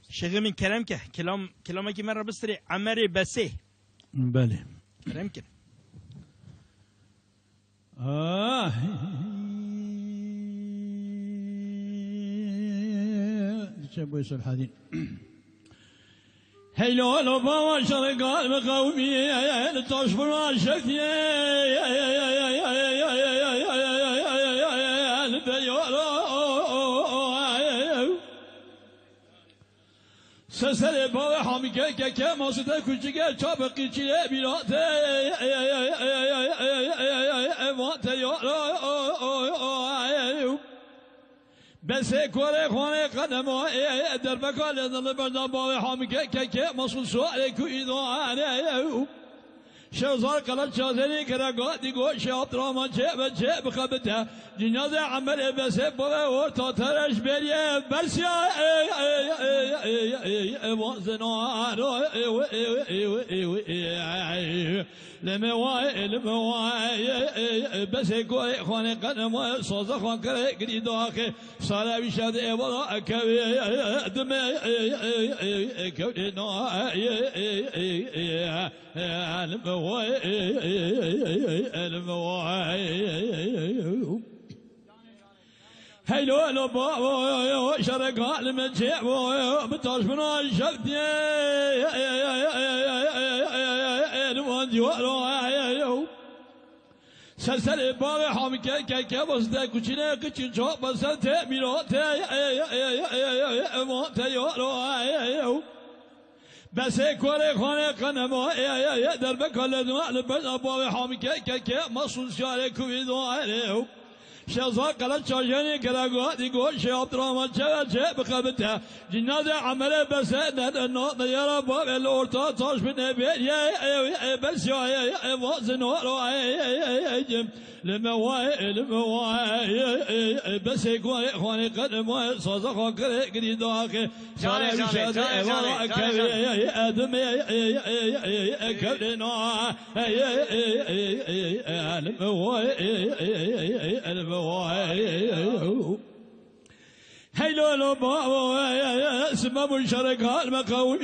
شغل من كلامك مرة بستري عمري بسيه بله يمكن شابوي الحديد هيلو لو بابا شرقال بقومي تشبر عشقتي سسر بابا حامی که ماسته کوچیکه چابقی چیه بیراته وانته بس کوره خانه قدم در بکال دل بردن بابا حامی که مسئول سوال کوی دوانه شوزار قلت شازنی کرا دیگو شاب درامان چه بخبته جناز عمل بس بابا ورتا ترش بریه برسیا وازنار لمواي بس كوي خانه قدم صوز خان كره قري داخل صار بيشاد ولا كوي دم كوي المواي هيلو لو بابا شرق المجيء بتاش من الشقد سلسله بابا حامی که بسته کچینه کچین چا بسته میراته امانته یارو بس کوره خانه قنما در بکال دوال بنا بابا حامی که مصول شاره کوی دواره شازا قلت شاجني كراغو ديغو شياب دراما چه بخبته جناز عمله بس نو يا رب الورتا تاش بنبي بس يا وازنو المواي بس يكون اخواني قدم صوزا خاكر قريد داخل صار بشاد ورا كبي ادم كبرنا المواي هيلو لو بابا سبب الشرق المقاوم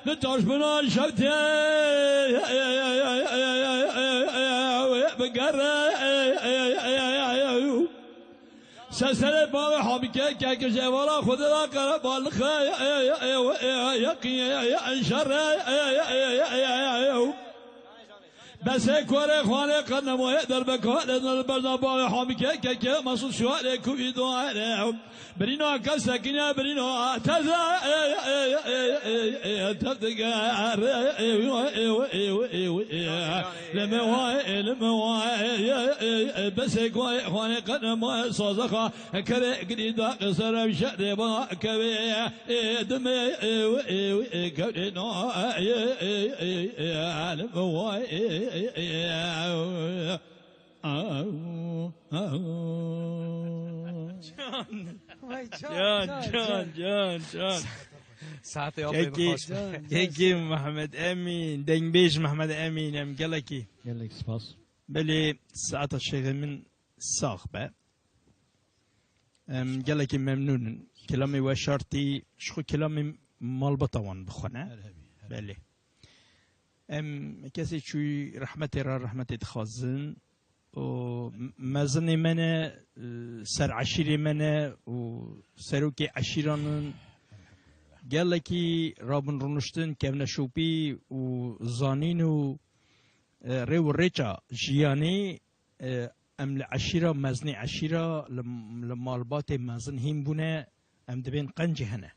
نتاش بنا الشبت بقرة سلسلة بابا حامي كي جوارا خذ لا قرب الخا يقين شر بس كوري خانه قنموه در بکار در برنا بابا حامی که مسئول شواره کوی دواره برینو کل سکنه برینو تزا تفتگار لمواي بس كوري خانه قنموه سازخا كره قريدا قصر بشر با كوي دمي كورينو لمواي جان ساعتي يجي محمد امين دنبيش محمد امين ام قالكي قالك سباس بلي ساعة الشيخ من صاحبه ام قالكي ممنون كلامي وشرطي شو كلامي مال بطوان بخنا بلي ام کسی چوی رحمت خازن و مزن منه سر عشیر منه و سروکی عشیرانن گله کی رابن رونشتن کمن شوپی و زانین و ریو ریچا جیانی ام لعشیره مزن عشیره لمالبات مزن هم بونه ام دبین قنجه هنه